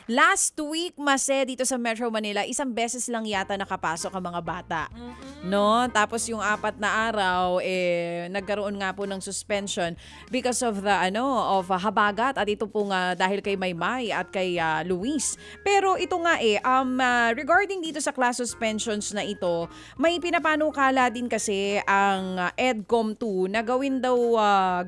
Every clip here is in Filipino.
Last week, Mase, dito sa Metro Manila, isang beses lang yata nakapasok ang mga bata. No? Tapos yung 4 na araw, nagkaroon nga po ng suspension because of the, habagat. At ito po nga dahil kay Maymay at kay Luis. Pero ito nga regarding dito sa class suspensions na ito, may pinapanukala din kasi ang EDCOM 2 na gawin daw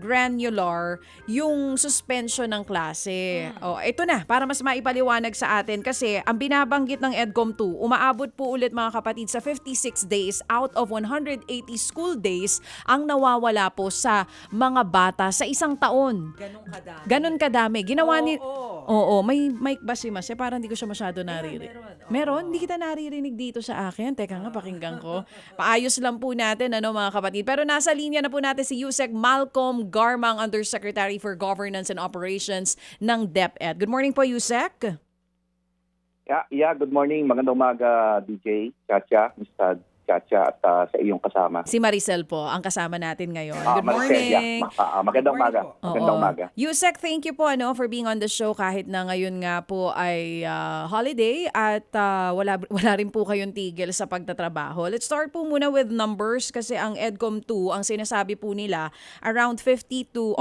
granular yung suspension ng klase. Ito na, para mas maipaliwanag sa atin kasi ang binabanggit ng EDCOM 2, umaabot po ulit mga kapatid sa 56 days out of 180 school days ang nawawala po sa mga bata sa isang taon. Ganun kadami. Ganon kadami. Ginawa ni... Oo. Oo, may mic ba si Mase? Parang hindi ko siya masyado naririnig. Meron. Meron? Hindi kita naririnig dito sa akin. Teka nga, pakinggan ko. Paayos lang po natin, mga kapatid. Pero nasa linya na po natin si Yusek Malcolm Garmang, Undersecretary for Governance and Operations ng DepEd. Good morning po, Yusek. Yeah, good morning. Magandang umaga, DJ, Chacha, Mr. Chacha, at sa iyong kasama. Si Maricel po, ang kasama natin ngayon. Good Maricel, morning. magandang umaga. Magandang umaga. Yusek, thank you po for being on the show kahit na ngayon nga po ay holiday at wala rin po kayong tigil sa pagtatrabaho. Let's start po muna with numbers kasi ang EDCOM 2, ang sinasabi po nila, around 40 to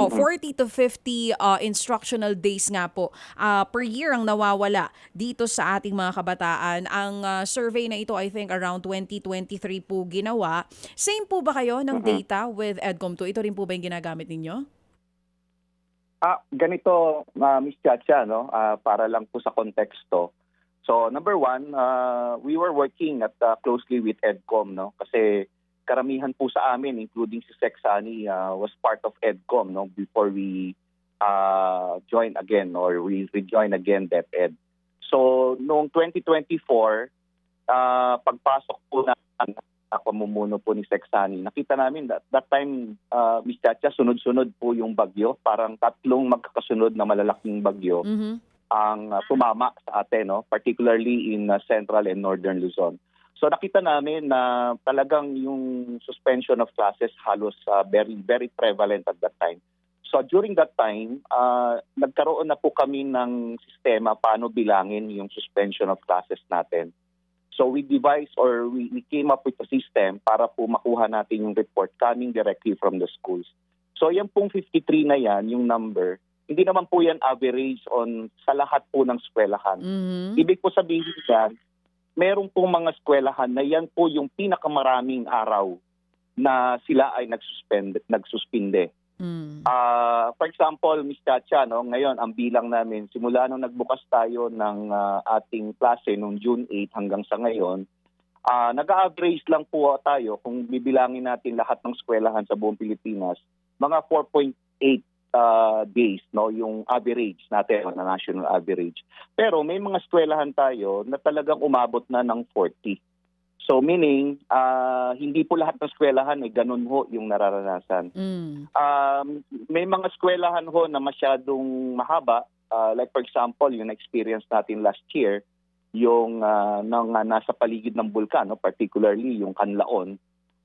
50 instructional days nga po per year ang nawawala dito sa ating mga kabataan. Ang survey na ito, I think, around 2023 po ginawa. Same po ba kayo ng data with EDCOM 2? Ito rin po ba yung ginagamit ninyo? Ganito, Miss Chacha, no? Para lang po sa konteksto. So, number one, we were working closely with EDCOM, no? Kasi karamihan po sa amin, including si Sexani, was part of EDCOM, no? Before we join again or we rejoin again DepEd. So, noong 2024, pagpasok po na pamumuno po ni Sexani, nakita namin that time, Miss Chacha, sunod-sunod po yung bagyo. Parang 3 magkakasunod na malalaking bagyo ang tumama sa atin, no? Particularly in Central and Northern Luzon. So nakita namin na talagang yung suspension of classes halos very, very prevalent at that time. So during that time, nagkaroon na po kami ng sistema paano bilangin yung suspension of classes natin. So we devised or we came up with a system para po makuha natin yung report coming directly from the schools. So yan pong 53 na yan, yung number, hindi naman po yan average sa lahat po ng eskwelahan. Ibig po sabihin yan, meron pong mga eskwelahan na yan po yung pinakamaraming araw na sila ay nagsuspinde. For example, Ms. Chacha, no, ngayon ang bilang namin, simula nung nagbukas tayo ng ating klase noong June 8 hanggang sa ngayon, nag-average lang po tayo kung bibilangin natin lahat ng eskwelahan sa buong Pilipinas, mga 4.8 days, no, yung average natin, na national average. Pero may mga eskwelahan tayo na talagang umabot na ng 40. So meaning, hindi po lahat ng eskwelahan ganun ho yung nararanasan. May mga eskwelahan ho na masyadong mahaba. Like for example, yung experience natin last year, yung nasa paligid ng bulkan, no? Particularly yung Canlaon.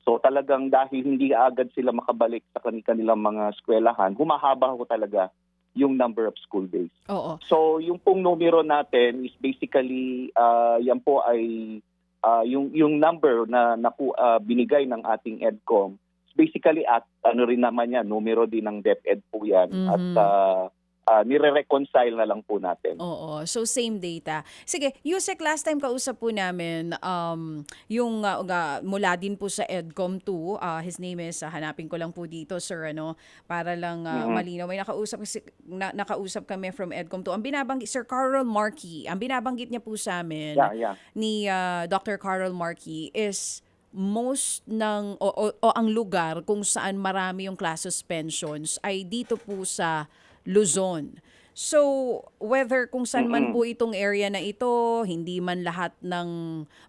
So talagang dahil hindi agad sila makabalik sa kanilang mga eskwelahan, humahaba ho talaga yung number of school days. Oo. So yung pong numero natin is basically, yan po ay yung number na binigay ng ating EDCOM, basically at rin naman yan, numero din ng DepEd po yan. At nire-reconcile na lang po natin. Oo, so same data. Sige, Yusek, last time kausap po namin yung mula din po sa EDCOM 2, his name is, hanapin ko lang po dito, sir, para lang malinaw. May nakausap kami from EDCOM 2. Ang binabanggit, Sir Carol Markey, ang binabanggit niya po sa amin ni Dr. Carol Markey is most ng ang lugar kung saan marami yung class suspensions ay dito po sa Luzon. So, whether kung saan man po itong area na ito, hindi man lahat ng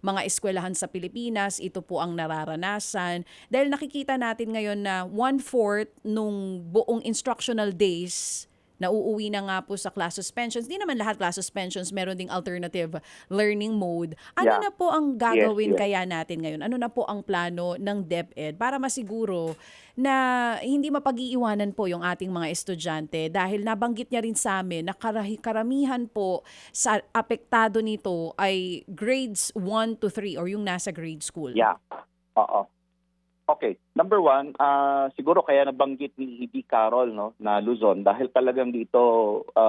mga eskwelahan sa Pilipinas, ito po ang nararanasan. Dahil nakikita natin ngayon na 1/4 nung buong instructional days nauuwi na nga po sa class suspensions. Di naman lahat class suspensions, meron ding alternative learning mode. Ano Yeah. na po ang gagawin Yes. kaya natin ngayon? Ano na po ang plano ng DepEd para masiguro na hindi mapag-iiwanan po yung ating mga estudyante? Dahil nabanggit niya rin sa amin na karamihan po sa apektado nito ay grades 1 to 3 or yung nasa grade school. Yeah. Oo. Okay. Number one, siguro kaya nabanggit ni ED Carol, no, na Luzon, dahil talagang dito,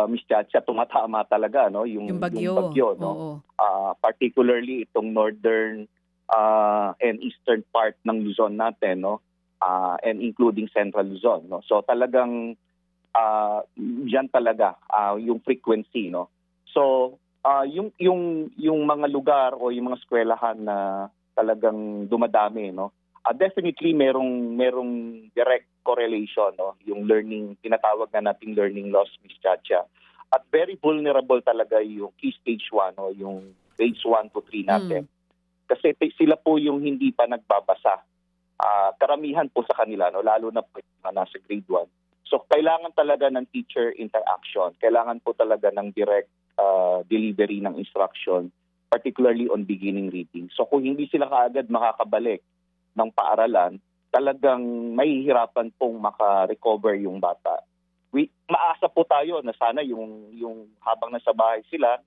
Miss Chacha, tumatama talaga, no, Yung bagyo. yung bagyo, no. Oo. Particularly itong northern and eastern part ng Luzon natin, no, and including central Luzon, no. So talagang diyan talaga yung frequency, no. So yung mga lugar o yung mga eskwelahan na talagang dumadami, no. Definitely merong direct correlation, no, yung learning, tinatawag na nating learning loss, Miss Chacha. At very vulnerable talaga yung key stage 1, no, yung grades 1 to 3 natin. Kasi sila po yung hindi pa nagbabasa. Karamihan po sa kanila, no, lalo na po yung nasa grade 1. So kailangan talaga ng teacher interaction. Kailangan po talaga ng direct delivery ng instruction, particularly on beginning reading. So kung hindi sila kaagad makakabalik ng paaralan, talagang mahihirapan pong maka-recover yung bata. Maasa po tayo na sana yung habang nasa bahay sila,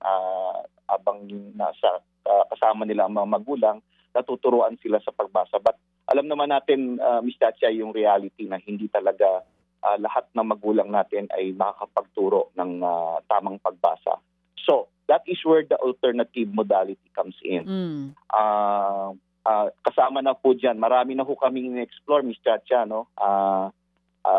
habang nasa kasama nila ang mga magulang, natuturuan sila sa pagbasa. But alam naman natin, Ms. Chacha, yung reality na hindi talaga lahat ng magulang natin ay makakapagturo ng tamang pagbasa. So, that is where the alternative modality comes in. Kasama na po dyan, marami na po kaming in-explore, Ms. Chacha, no?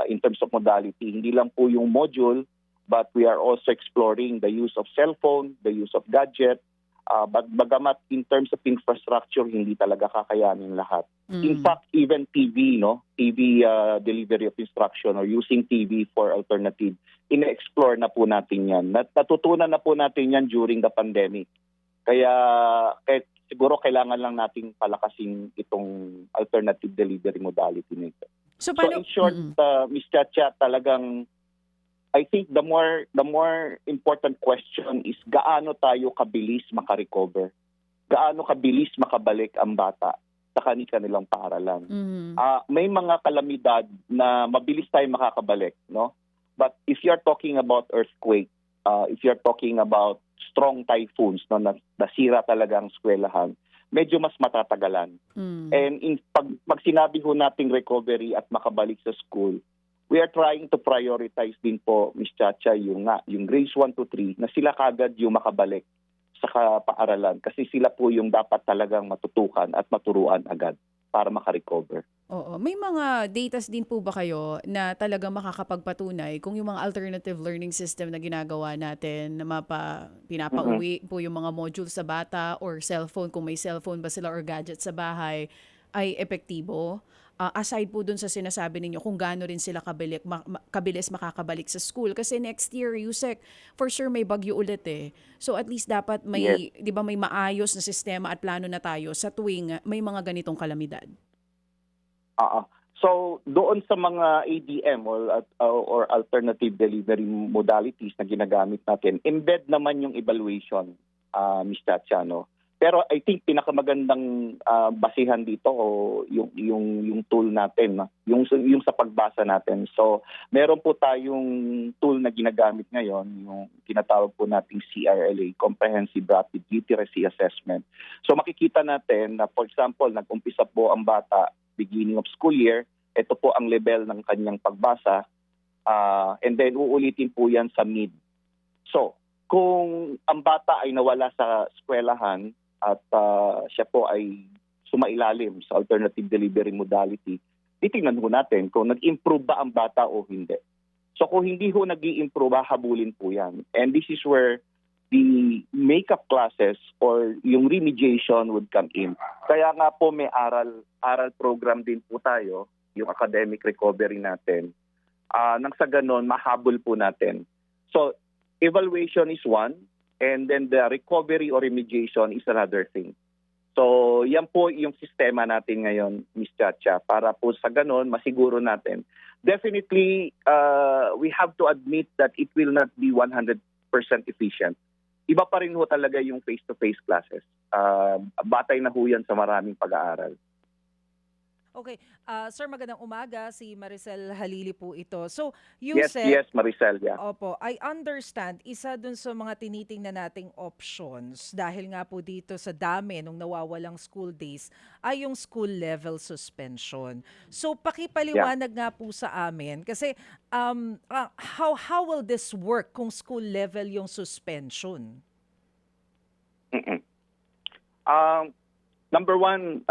In terms of modality. Hindi lang po yung module, but we are also exploring the use of cellphone, the use of gadget. But bagamat in terms of infrastructure, hindi talaga kakayanin lahat. In fact, even TV, no? TV delivery of instruction or using TV for alternative, ina-explore na po natin yan. Natutunan na po natin yan during the pandemic. Kaya siguro kailangan lang nating palakasin itong alternative delivery modality nito. So in short, Ms. Chacha, talagang I think the more important question is gaano tayo kabilis makarecover? Gaano kabilis makabalik ang bata sa kanilang paaralan? May mga kalamidad na mabilis tayo makakabalik, no? But if you're talking about earthquake, if you're talking about strong typhoons, no, nasira talaga ang eskwelahan, medyo mas matatagalan. And pag sinabi ho nating recovery at makabalik sa school, we are trying to prioritize din po, Ms. Chacha, yung grades 1 to 3 na sila kagad yung makabalik sa paaralan kasi sila po yung dapat talagang matutukan at maturuan agad para makarecover. Oo. May mga datas din po ba kayo na talagang makakapagpatunay kung yung mga alternative learning system na ginagawa natin na pinapauwi po yung mga module sa bata or cellphone, kung may cellphone ba sila or gadget sa bahay, ay epektibo? Aside po dun sa sinasabi ninyo kung gaano rin sila kabilis makakabalik sa school. Kasi next year, Yusek, for sure may bagyo ulit eh. So at least dapat may, di ba, may maayos na sistema at plano na tayo sa tuwing may mga ganitong kalamidad. So doon sa mga ADM or alternative delivery modalities na ginagamit natin, embed naman yung evaluation, Ms. Chacha, no? Pero I think pinakamagandang basihan dito yung tool natin, no? yung sa pagbasa natin. So meron po tayong tool na ginagamit ngayon, yung tinatawag po nating CRLA, Comprehensive Rapid Literacy Assessment. So makikita natin na, for example, nag-umpisa po ang bata beginning of school year, ito po ang level ng kanyang pagbasa, and then uulitin po yan sa mid. So kung ang bata ay nawala sa eskwelahan, at siya po ay sumailalim sa alternative delivery modality, titingnan ho natin kung nag-improve ba ang bata o hindi. So kung hindi ho nag-i-improve, habulin po yan. And this is where the makeup classes or yung remediation would come in. Kaya nga po may aral program din po tayo, yung academic recovery natin. Nang sa ganon, mahabol po natin. So evaluation is one, and then the recovery or remediation is another thing. So yan po yung sistema natin ngayon, Ms. Chacha, para po sa ganon masiguro natin. Definitely, we have to admit that it will not be 100% efficient. Iba pa rin ho talaga yung face-to-face classes. Batay na ho yan sa maraming pag-aaral. Okay. Sir, magandang umaga. Si Maricel Halili po ito. So, Yes, Yusek, Maricel, yeah. opo, I understand, isa dun sa mga tinitingnan nating options dahil nga po dito sa dami nung nawawalang school days ay yung school level suspension. So, pakipaliwanag nga po sa amin kasi how will this work kung school level yung suspension? Mm-mm. Number one,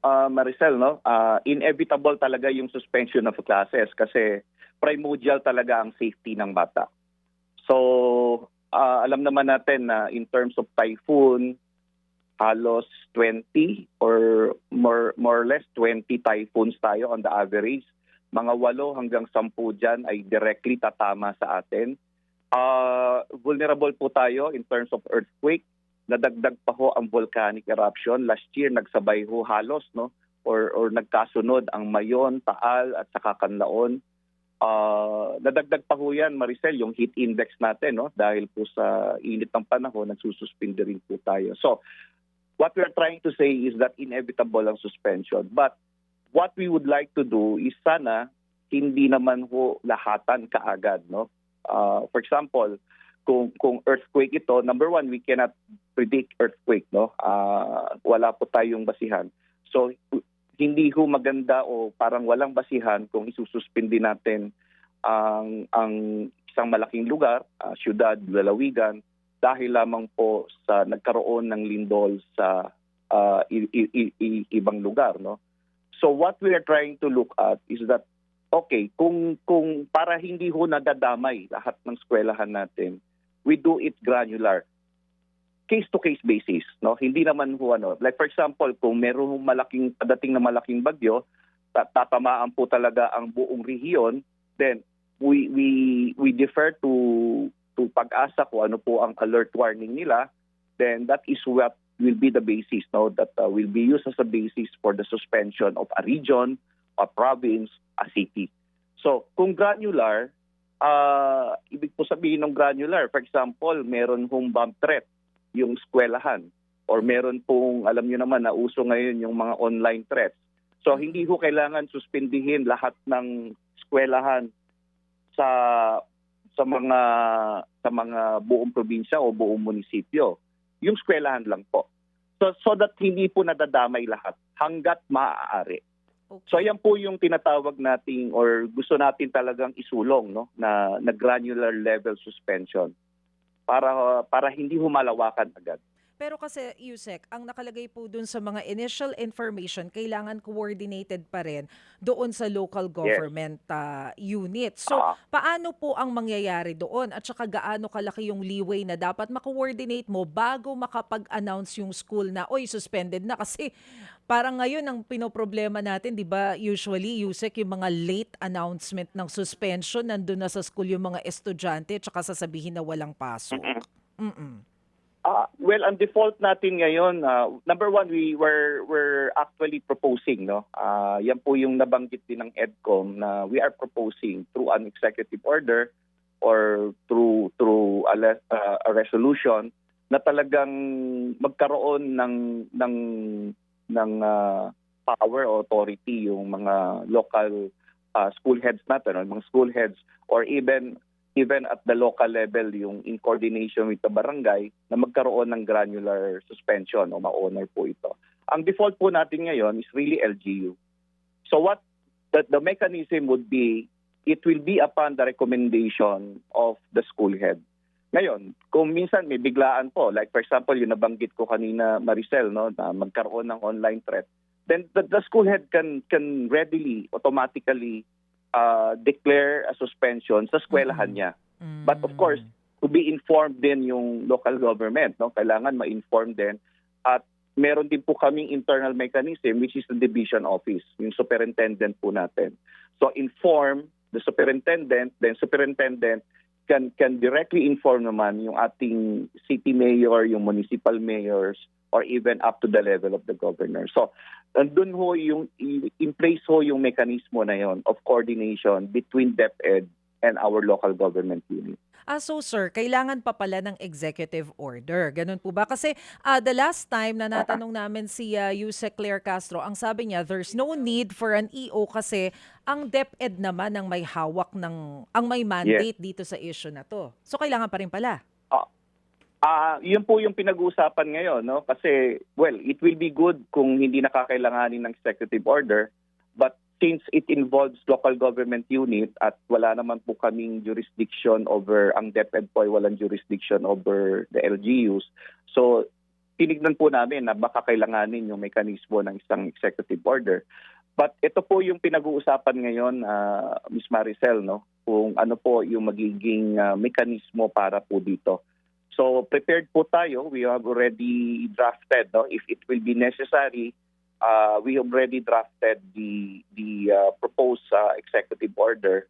Maricel, no? Inevitable talaga yung suspension of classes kasi primordial talaga ang safety ng bata. So, alam naman natin na in terms of typhoon, halos 20 or more or less 20 typhoons tayo on the average. Mga 8 hanggang 10 dyan ay directly tatama sa atin. Vulnerable po tayo in terms of earthquake. Nadagdag pa ho ang volcanic eruption. Last year, nagsabay ho halos, no? Or nagkasunod ang Mayon, Taal at saka Canlaon. Nadagdag pa ho yan, Maricel, yung heat index natin, no? Dahil po sa init ng panahon, nagsususpindi rin po tayo. So, what we're trying to say is that inevitable ang suspension. But what we would like to do is sana hindi naman ho lahatan kaagad, no? For example, kung earthquake ito, number one, we cannot predict earthquake, no? Wala po tayong basihan. So, hindi ho maganda o parang walang basihan kung isususpindi natin ang isang malaking lugar, syudad, lalawigan, dahil lamang po sa nagkaroon ng lindol sa ibang lugar, no? So, what we are trying to look at is that, okay, kung para hindi ho nadadamay lahat ng eskwelahan natin, we do it granular, case-to-case basis, no? Hindi naman ho like for example, kung meron padating na malaking bagyo, tatamaan po talaga ang buong rehiyon, then we defer to Pag-asa kung ano po ang alert warning nila, then that is what will be the basis, no? That will be used as a basis for the suspension of a region, a province, a city. So, kung granular, ibig po sabihin ng granular, for example, meron hong bomb threat yung eskwelahan or meron pong, alam nyo naman, na uso ngayon yung mga online threats. So, hindi ho kailangan suspindihin lahat ng eskwelahan sa mga buong probinsya o buong munisipyo. Yung eskwelahan lang po. So that hindi po nadadamay lahat hanggat maaari. Okay. So yan po yung tinatawag nating or gusto natin talagang isulong, no, na granular level suspension para hindi humalawakan agad. Pero kasi, Yusek, ang nakalagay po dun sa mga initial information, kailangan coordinated pa rin doon sa local government unit. So, paano po ang mangyayari doon? At saka gaano kalaki yung leeway na dapat mako-coordinate mo bago makapag-announce yung school na, oy, suspended na? Kasi parang ngayon ang pinoproblema natin, di ba, usually, Yusek, yung mga late announcement ng suspension, nandun na sa school yung mga estudyante at saka sasabihin na walang pasok. Well, ang default natin ngayon, number one, we're actually proposing, no? Yan po yung nabanggit din ng EDCOM na we are proposing through an executive order or through a resolution na talagang magkaroon ng power or authority yung mga local school heads natin, mga school heads, or even at the local level, yung in coordination with the barangay, na magkaroon ng granular suspension o ma-honor po ito. Ang default po natin ngayon is really LGU. So what the mechanism would be, it will be upon the recommendation of the school head. Ngayon, kung minsan may biglaan po, like for example, yung nabanggit ko kanina, Maricel, no, na magkaroon ng online threat, then the school head can readily, automatically declare a suspension sa eskwelahan niya. But of course, to be informed din yung local government, no? Kailangan ma-inform din. At meron din po kaming internal mechanism which is the division office, yung superintendent po natin. So inform the superintendent, then superintendent can directly inform naman yung ating city mayor, yung municipal mayors, or even up to the level of the governor. So, nandun ho in place ho yung mekanismo na yon of coordination between DepEd and our local government unit. So sir, kailangan pa pala ng executive order. Ganun po ba? Kasi the last time na natanong namin si Yusek Claire Castro, ang sabi niya, there's no need for an EO kasi ang DepEd naman ang may hawak ang may mandate dito sa issue na to. So kailangan pa rin pala. Yun po yung pinag-uusapan ngayon, no? Kasi, well, it will be good kung hindi nakakailanganin ng executive order, but since it involves local government unit at wala naman po kaming jurisdiction over, ang DepEd po ay walang jurisdiction over the LGUs. So, tinignan po namin na baka kailanganin yung mekanismo ng isang executive order. But ito po yung pinag-uusapan ngayon, Ms. Maricel, no? Kung ano po yung magiging mekanismo para po dito. So, prepared po tayo. We have already drafted, no? If it will be necessary, we have already drafted the proposed executive order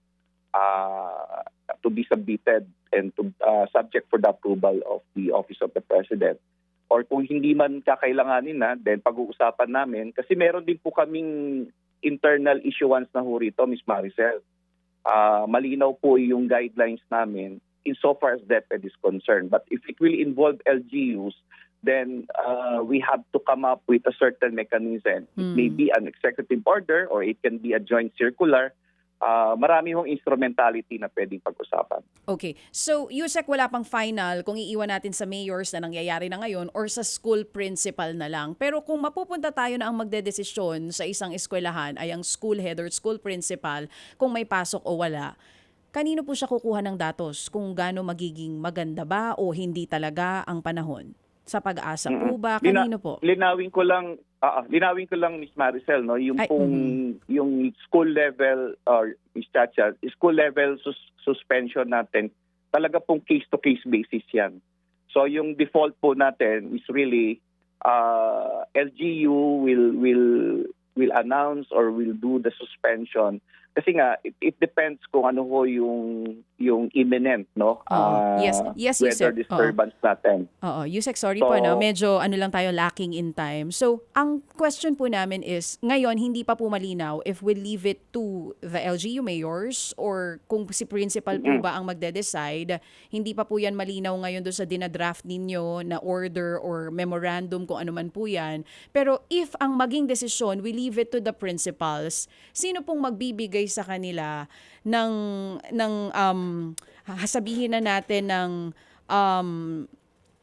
to be submitted and to subject for the approval of the Office of the President. Or kung hindi man kakailanganin na, then pag-uusapan namin. Kasi meron din po kaming internal issuance na ho rito, Ms. Maricel. Malinaw po yung guidelines namin insofar as DepEd is concerned. But if it will involve LGUs, then we have to come up with a certain mechanism. It may be an executive order or it can be a joint circular. Marami hong instrumentality na pwedeng pag-usapan. Okay. So, Yusek, wala pang final kung iiwan natin sa mayors na nangyayari na ngayon or sa school principal na lang. Pero kung mapupunta tayo na ang magdedesisyon sa isang eskwelahan ay ang school head or school principal kung may pasok o wala, kanino po siya kukuha ng datos kung gaano magiging maganda ba o hindi talaga ang panahon? Sa Pag-asa po ba? Kanino po? Linawin ko lang Ms. Maricel, no, yung yung school level or Ms. Chacha, school level suspension natin, talaga pong case to case basis 'yan. So yung default po natin is really LGU will announce or will do the suspension. Kasi nga it depends kung ano ho yung imminent, no? Yes, weather Yusek. disturbance natin. Yusek, sorry po, no? Medyo lang tayo lacking in time. So, ang question po namin is, ngayon, hindi pa po malinaw if we leave it to the LGU mayors or kung si principal po ba ang magde-decide. Hindi pa po yan malinaw ngayon doon sa dinadraft ninyo na order or memorandum kung ano man po yan. Pero if ang maging desisyon, we leave it to the principals, sino pong magbibigay sa kanila ng sabihin na natin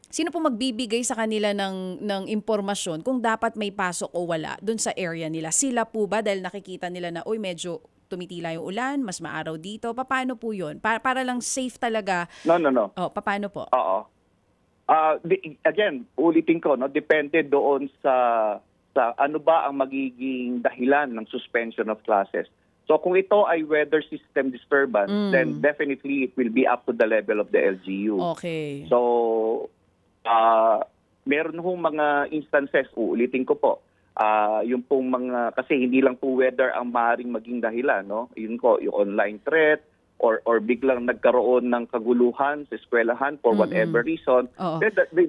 sino po magbibigay sa kanila ng impormasyon kung dapat may pasok o wala dun sa area nila? Sila po ba dahil nakikita nila na medyo tumitila yung ulan, mas maaraw dito? Paano po yun? Para lang safe talaga. No. Paano po? Oo. Again, ulitin ko, no, depende doon sa ano ba ang magiging dahilan ng suspension of classes. So kung ito ay weather system disturbance, then definitely it will be up to the level of the LGU. Okay. So meron hong mga instances, uulitin ko po, yung pong mga, kasi hindi lang po weather ang maaaring maging dahilan, no? Yun ko, yung online threat, or biglang nagkaroon ng kaguluhan sa eskwelahan for whatever reason,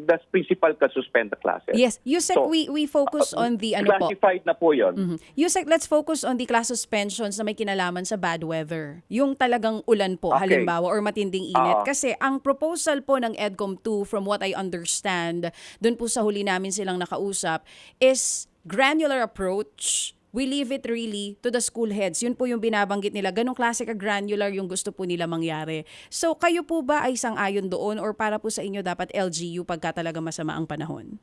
that's principal can suspend the classes. Yes, Yusek, so, we focus on the classified na po yun. Yusek, let's focus on the class suspensions na may kinalaman sa bad weather. Yung talagang ulan po, halimbawa, or matinding init. Kasi ang proposal po ng EDCOM 2, from what I understand, dun po sa huli namin silang nakausap, is granular approach. We leave it really to the school heads. Yun po yung binabanggit nila. Ganong klase ka granular yung gusto po nila mangyari. So kayo po ba ay sang-ayon doon or para po sa inyo dapat LGU pagka talaga masama ang panahon?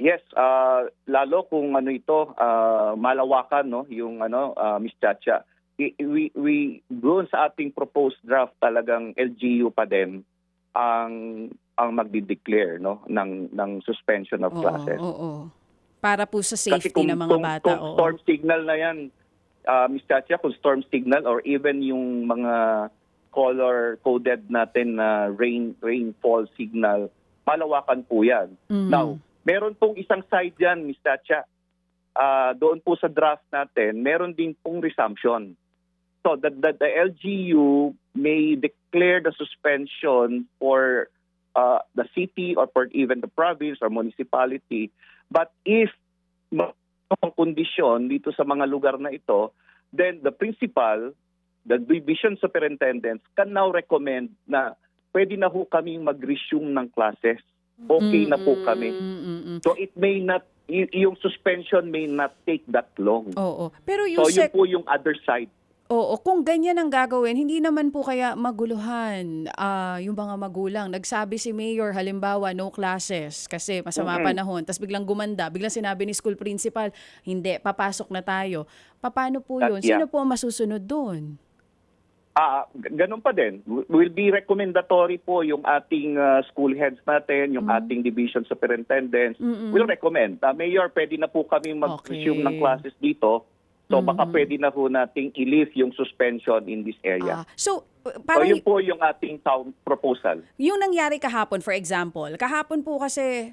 Yes, lalo kung malawakan, no, yung Ms. Chacha. We doon sa ating proposed draft talagang LGU pa din ang magdi-declare, no, ng suspension of classes. Para po sa safety ng mga bata. Kung storm signal na yan, Ms. Chacha, kung storm signal or even yung mga color-coded natin na rainfall signal, malawakan po yan. Now, meron pong isang side yan, Ms. Chacha. Doon po sa draft natin, meron din pong resumption. So, the LGU may declare the suspension for the city or for even the province or municipality. But if ang kondisyon dito sa mga lugar na ito, then the principal, the division superintendents can now recommend na pwede na ho kaming mag-resume ng classes. Okay na po kami. So it may not, yung suspension may not take that long. Oo. Pero So yun Yusek, po yung other side. oo, kung ganyan ang gagawin, hindi naman po kaya maguluhan yung mga magulang. Nagsabi si Mayor, halimbawa, no classes kasi masama panahon. Tapos biglang gumanda, biglang sinabi ni school principal, hindi, papasok na tayo. Paano po yun? Yeah. Sino po ang masusunod doon? Ganun pa din. Will be recommendatory po yung ating school heads natin, yung ating division superintendents. Will recommend. Mayor, pwede na po kami mag-resume ng classes dito. So baka pwede na po nating i-lift yung suspension in this area. So, So parang yun po yung ating sound proposal. yung nangyari kahapon, for example, kahapon po kasi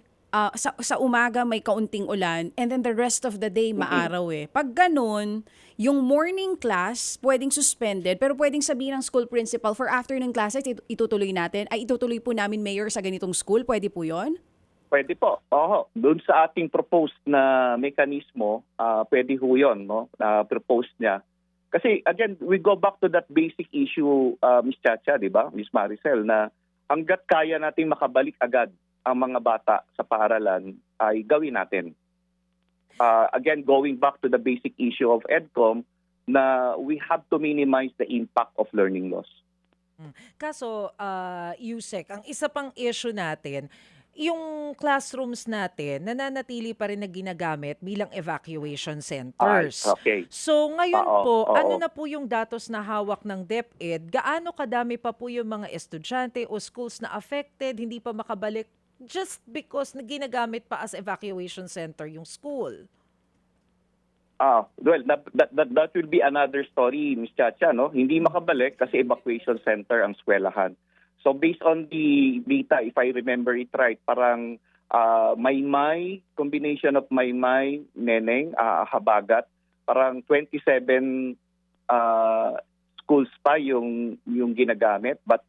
sa umaga may kaunting ulan and then the rest of the day maaraw eh. Pag ganun, yung morning class pwedeng suspended pero pwedeng sabihin ng school principal for afternoon classes itutuloy natin. Ay itutuloy po namin, Mayor, sa ganitong school. Pwede po yon? Pwede po. Doon sa ating proposed na mekanismo, pwede ho yun, no? Proposed niya. Kasi again, we go back to that basic issue, Ms. Chacha, di ba? Ms. Maricel, na hanggat kaya nating makabalik agad ang mga bata sa paaralan, ay gawin natin. Again, going back to the basic issue of EDCOM, na we have to minimize the impact of learning loss. Kaso, Yusek, ang isa pang issue natin, yung classrooms natin, nananatili pa rin na ginagamit bilang evacuation centers. Okay. So ngayon po, Oo. ano na po yung datos na hawak ng DepEd? Gaano kadami pa po yung mga estudyante o schools na affected, hindi pa makabalik just because na ginagamit pa as evacuation center yung school? Well, that will be another story, Ms. Chacha, no? Hindi makabalik kasi evacuation center ang eskwelahan. So based on the data, if I remember it right, parang Maymay, combination of Maymay, Neneng, Habagat, parang 27 schools pa yung ginagamit. But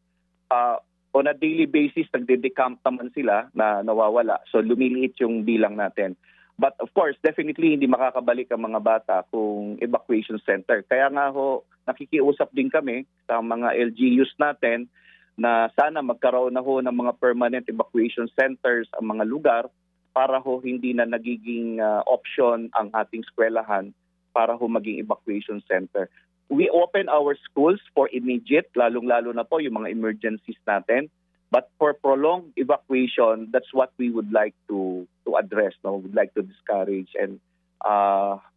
on a daily basis, nagde-decamp naman sila na nawawala. So lumiliit yung bilang natin. But of course, definitely hindi makakabalik ang mga bata kung evacuation center. Kaya nga ho, nakikiusap din kami sa mga LGUs natin na sana magkaroon na ho ng mga permanent evacuation centers ang mga lugar para ho hindi na nagiging option ang ating eskwelahan para ho maging evacuation center. We open our schools for immediate, lalong-lalo na po yung mga emergencies natin. But for prolonged evacuation, that's what we would like to address, no? Would like to discourage. And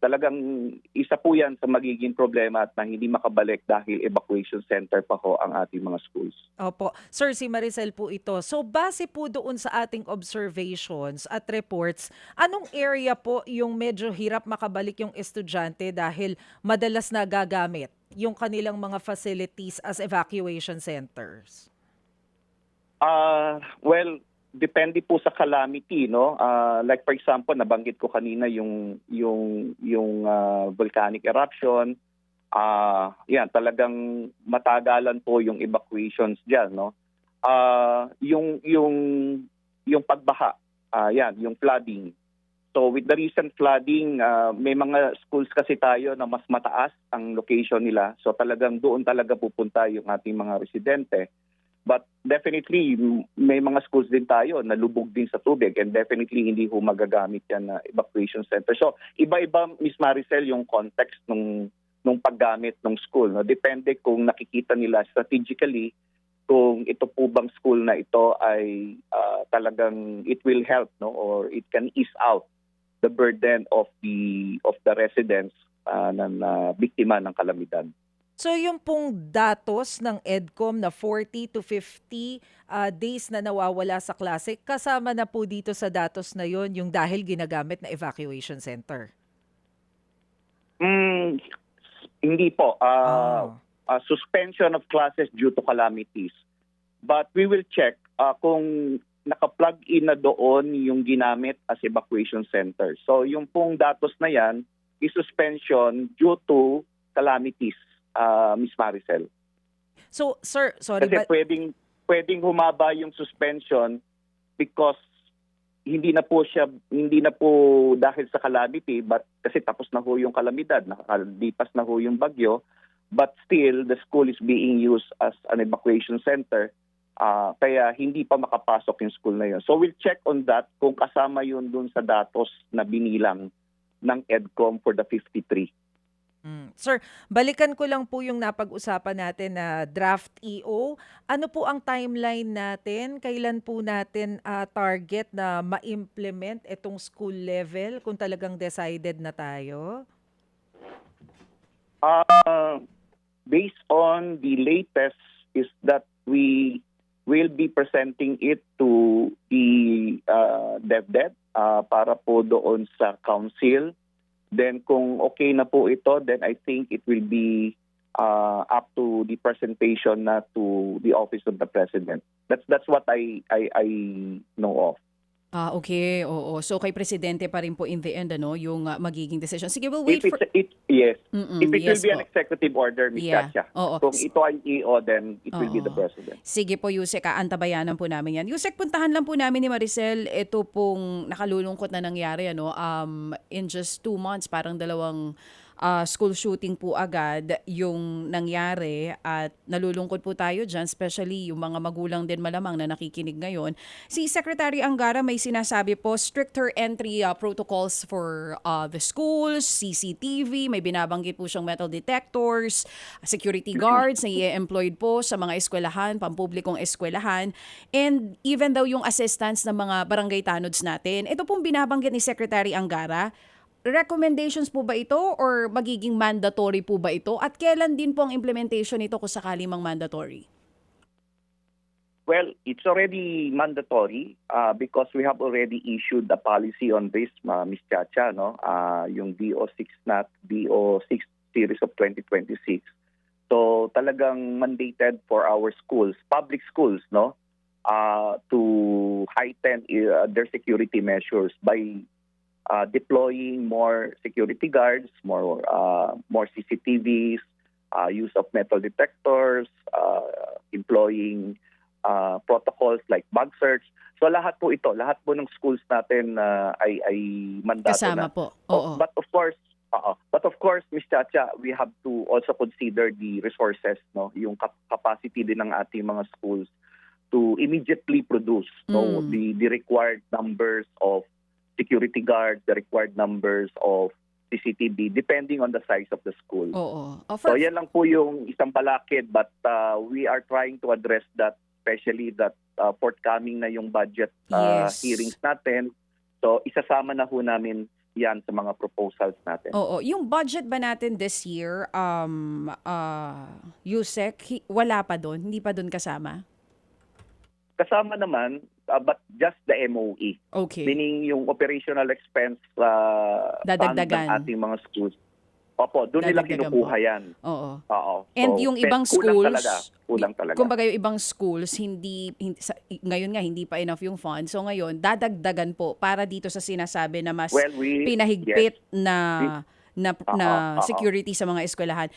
talagang isa po yan sa magiging problema at na hindi makabalik dahil evacuation center pa ho ang ating mga schools. Opo. Sir, si Maricel po ito. So base po doon sa ating observations at reports, anong area po yung medyo hirap makabalik yung estudyante dahil madalas na gagamit yung kanilang mga facilities as evacuation centers? Well, depende po sa calamity, no? Like for example, nabanggit ko kanina yung volcanic eruption. Yan, talagang matagalan po yung evacuations diyan, no? Yung pagbaha, yan, yung flooding. So with the recent flooding, may mga schools kasi tayo na mas mataas ang location nila. So talagang doon talaga pupunta yung ating mga residente. But definitely, may mga schools din tayo na lubog din sa tubig and definitely hindi ho magagamit yan na evacuation center. So iba-iba, Ms. Maricel, yung context nung paggamit ng school. No? Depende kung nakikita nila strategically kung ito po bang school na ito ay talagang it will help, no, or it can ease out the burden of the residents na biktima ng kalamidad. So yung pong datos ng EDCOM na 40 to 50 days na nawawala sa klase, kasama na po dito sa datos na yon yung dahil ginagamit na evacuation center? Hindi po. Suspension of classes due to calamities. But we will check kung naka-plug in na doon yung ginamit as evacuation center. So yung pong datos na yan is suspension due to calamities. Ms. Maricel. So, sir, sorry, Kasi but pwedeng humaba yung suspension because hindi na po dahil sa calamity, but kasi tapos na ho yung kalamidad, nakalipas na ho yung bagyo, but still the school is being used as an evacuation center. Kaya hindi pa makapasok yung school na yun. So we'll check on that kung kasama yun dun sa datos na binilang ng EDCOM for the 53. Sir, balikan ko lang po yung napag-usapan natin na draft EO. Ano po ang timeline natin? Kailan po natin target na ma-implement itong school level kung talagang decided na tayo? Based on the latest is that we will be presenting it to the DepEd para po doon sa council. Then kung okay na po ito, then I think it will be up to the presentation na to the office of the president. That's what I know of. Okay, oo. So kay presidente pa rin po in the end yung magiging decision. Sige, we'll If wait for... yes. Mm-mm, If it yes will be an po. executive order, Ms. Yeah, Chacha. oo. Kung ito ay EO, then it will be the Oo. president. Sige po, Yusek, antabayanan po namin yan. Yusek, puntahan lang po namin ni Maricel, ito pong nakalulungkot na nangyari, in just 2 months, parang dalawang school shooting po agad yung nangyari at nalulungkot po tayo dyan, especially yung mga magulang din malamang na nakikinig ngayon. Si Secretary Angara may sinasabi po, stricter entry protocols for the schools, CCTV, may binabanggit po siyang metal detectors, security guards na i-employed po sa mga eskwelahan, pampublikong eskwelahan, and even daw yung assistance ng mga barangay tanods natin. Ito pong binabanggit ni Secretary Angara, recommendations po ba ito or magiging mandatory po ba ito? At kailan din po ang implementation nito kung sakali mang mandatory? Well, it's already mandatory because we have already issued the policy on this, Ms. Chacha, no? Yung DO6 series of 2026. So talagang mandated for our schools, public schools, no? To heighten their security measures by deploying more security guards, more CCTVs, use of metal detectors, employing protocols like bag search. So lahat po ng schools natin ay mandato Kasama na. po. Oo. But of course, Ms. Chacha, we have to also consider the resources, no, yung capacity din ng ating mga schools to immediately produce the required numbers of security guards, the required numbers of CCTV, depending on the size of the school. Oo. So yan lang po yung isang balakid, but we are trying to address that, especially that forthcoming na yung budget Yes. hearings natin. So isasama na ho namin yan sa mga proposals natin. Oo. Yung budget ba natin this year, Yusek, wala pa doon? Hindi pa doon kasama? Kasama naman, but just the MOE. Okay. Meaning yung operational expense fund Dadagdagan. ng ating mga schools. Opo, doon nila Dadagdagan kinukuha po. yan. Oo. Oo. And So, yung ibang kulang schools, kulang talaga. kumbaga yung ibang schools, ngayon nga hindi pa enough yung fund. So ngayon, dadagdagan po para dito sa sinasabi na mas pinahigpit na security sa mga eskwelahan.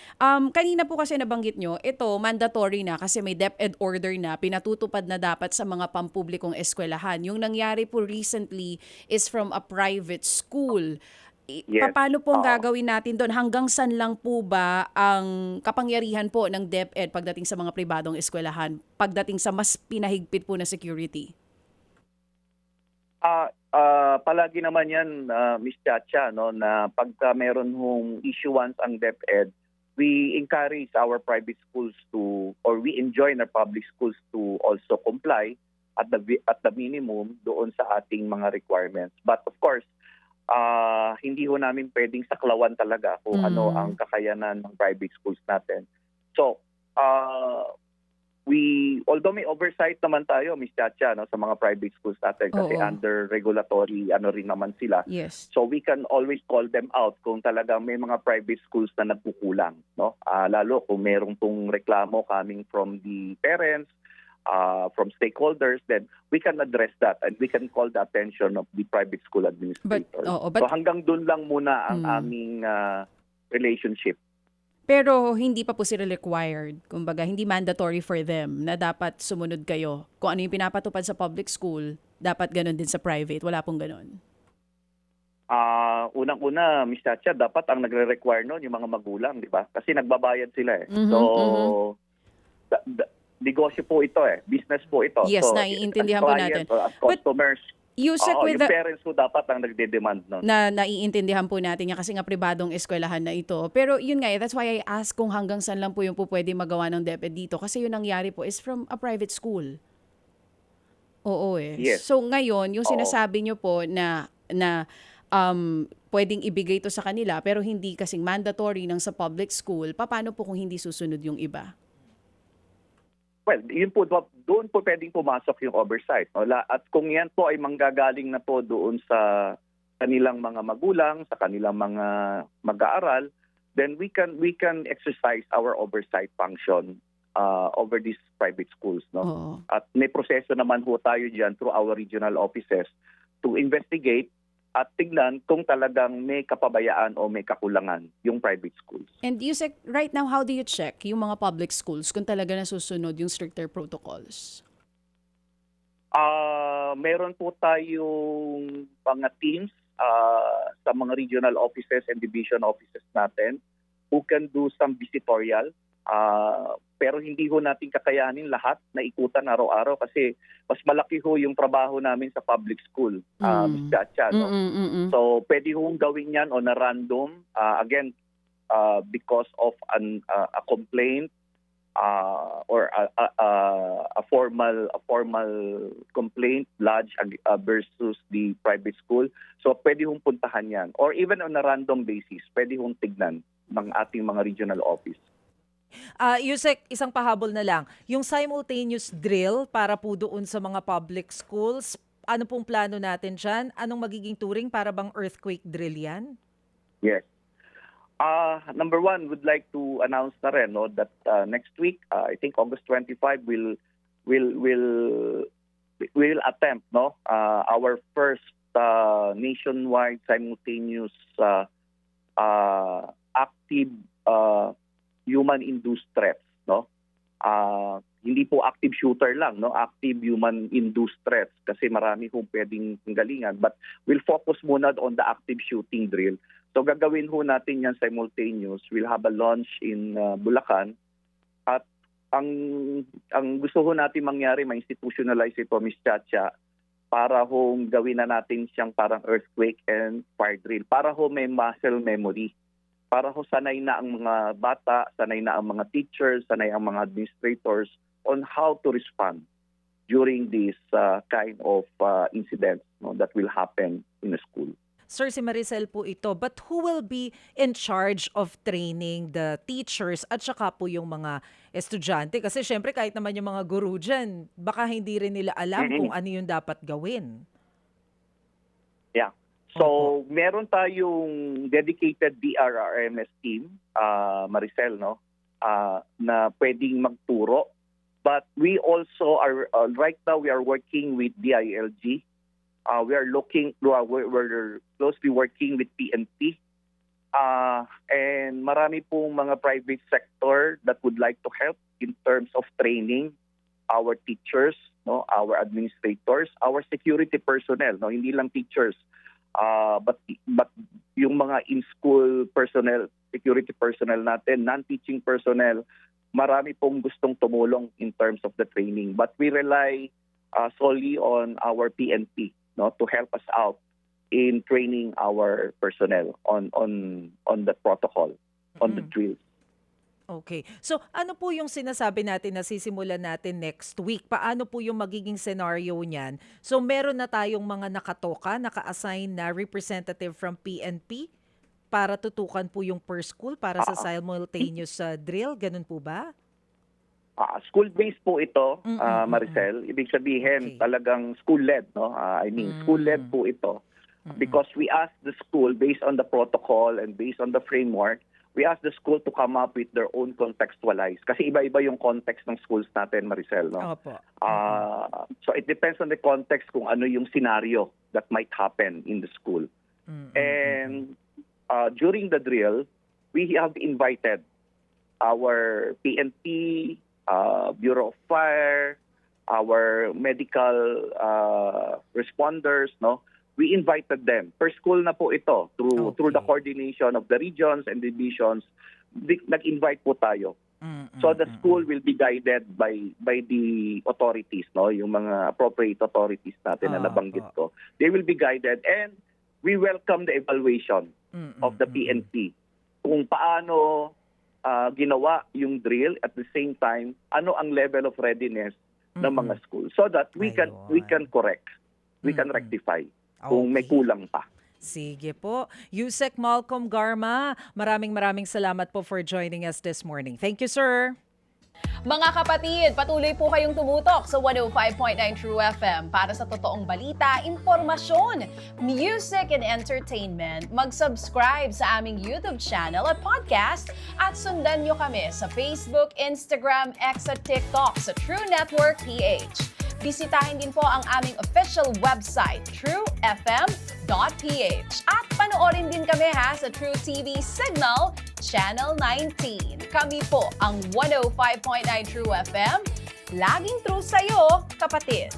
Kanina po kasi nabanggit nyo, ito mandatory na kasi may DepEd order na, pinatutupad na dapat sa mga pampublikong eskwelahan. Yung nangyari po recently is from a private school. Yes. Paano po ang gagawin natin doon? Hanggang saan lang po ba ang kapangyarihan po ng DepEd pagdating sa mga pribadong eskwelahan, pagdating sa mas pinahigpit po na security? Palagi naman yan, Ms. Chacha, no, na pagka meron hong issuance ang DepEd, we encourage our private schools we enjoin our public schools to also comply at the minimum doon sa ating mga requirements. But of course, hindi ho namin pwedeng saklawan talaga kung ano ang kakayanan ng private schools natin. So, although may oversight naman tayo, Ms. Chacha, no, sa mga private schools natin kasi under regulatory rin naman sila. Yes. So we can always call them out kung talagang may mga private schools na nagkukulang, no? Lalo kung merong pong reklamo coming from the parents, from stakeholders, then we can address that and we can call the attention of the private school administrators. But so hanggang doon lang muna ang aming relationship. Pero hindi pa po sila required. Kumbaga, hindi mandatory for them na dapat sumunod kayo. Kung ano yung pinapatupad sa public school, dapat ganun din sa private. Wala pong ganun. Unang-una, Miss Chacha, dapat ang nagre-require noon yung mga magulang, di ba? Kasi nagbabayad sila eh. So, negosyo po ito eh. Business po ito. Yes, so, naiintindihan as po client, natin. as customers, Yusek, with yung the parents po dapat ang nagde-demand noon. na naiintindihan po natin yan kasi nga pribadong eskwelahan na ito. Pero yun nga, that's why I ask kung hanggang saan lang po yung po pwede magawa ng DepEd dito. Kasi yung nangyari po is from a private school. Oo eh. Yes. So ngayon, yung Oo. sinasabi nyo po na pwedeng ibigay ito sa kanila pero hindi kasing mandatory ng sa public school, paano po kung hindi susunod yung iba? Well, yun po, doon po pwedeng pumasok yung oversight. No? At kung yan po ay manggagaling na po doon sa kanilang mga magulang, sa kanilang mga mag-aaral, then we can exercise our oversight function over these private schools. No? Oo. At may proseso naman po tayo dyan through our regional offices to investigate at tignan kung talagang may kapabayaan o may kakulangan yung private schools. And Yusek, right now, how do you check yung mga public schools kung talaga nasusunod yung stricter protocols? Meron po tayong mga teams sa mga regional offices and division offices natin who can do some visitorial. Pero hindi ho natin kakayanin lahat na ikutan araw-araw kasi mas malaki ho yung trabaho namin sa public school, Ms. Chacha. No? So pwede hong gawin yan on a random, again, because of a complaint or a formal complaint lodged versus the private school. So pwede hong puntahan yan. Or even on a random basis, pwede hong tignan ng ating mga regional office. Yusek, isang pahabol na lang. Yung simultaneous drill para po doon sa mga public schools, ano pong plano natin dyan? Anong magiging turing para bang earthquake drill yan? Yes. Number one, would like to announce na rin no, that next week, I think August 25, we'll attempt no our first nationwide simultaneous active human-induced threats, no? Hindi po active shooter lang, no? Active human-induced threats kasi marami hong pwedeng galingan. But we'll focus muna on the active shooting drill. So gagawin ho natin yan simultaneous. We'll have a launch in Bulacan. At ang gusto ho natin mangyari, ma-institutionalize ito, Ms. Chacha, para hong gawin na natin siyang parang earthquake and fire drill. Para ho may muscle memory. Para ho sanay na ang mga bata, sanay na ang mga teachers, sanay ang mga administrators on how to respond during this kind of incidents no, that will happen in a school. Sir, si Maricel po ito, but who will be in charge of training the teachers at saka po yung mga estudyante? Kasi syempre kahit naman yung mga guru dyan, baka hindi rin nila alam kung ano yung dapat gawin. Yeah. So, meron tayong dedicated DRRMS team, Maricel, no, na pwedeng magturo. But we also are, right now, we are working with DILG. We're closely working with PNP. And marami pong mga private sector that would like to help in terms of training our teachers, no, our administrators, our security personnel, no, hindi lang teachers. But yung mga in-school personnel, security personnel natin, non-teaching personnel, marami pong gustong tumulong in terms of the training. But we rely solely on our PNP no, to help us out in training our personnel on the protocol, on the drills. Okay. So ano po yung sinasabi natin na sisimulan natin next week? Paano po yung magiging scenario niyan? So meron na tayong mga nakatoka, naka-assign na representative from PNP para tutukan po yung per school para sa simultaneous drill? Ganun po ba? School-based po ito, Maricel. Ibig sabihin talagang school-led. No? School-led po ito. Because we asked the school based on the protocol and based on the framework, we ask the school to come up with their own contextualize. Kasi iba-iba yung context ng schools natin, Maricel. No? Opo. So it depends on the context kung ano yung scenario that might happen in the school. And during the drill, we have invited our PNP, Bureau of Fire, our medical responders, no? We invited them. Per school na po ito through the coordination of the regions and divisions. Nag-invite po tayo. So the school will be guided by the authorities, no? Yung mga appropriate authorities natin na nabanggit ko. They will be guided, and we welcome the evaluation of the PNP. Kung paano ginawa yung drill, at the same time, ano ang level of readiness ng mga school, so that we can correct, we can rectify kung may kulang pa. Sige po. Yusek Malcolm Garma, maraming salamat po for joining us this morning. Thank you, sir. Mga kapatid, patuloy po kayong tumutok sa 105.9 True FM para sa totoong balita, impormasyon, music and entertainment. Mag-subscribe sa aming YouTube channel at podcast at sundan nyo kami sa Facebook, Instagram, X at TikTok sa True Network PH. Bisitahin din po ang aming official website, truefm.ph. At panoorin din kami sa True TV Signal, Channel 19. Kami po ang 105.9 True FM. Laging true sa'yo, kapatid.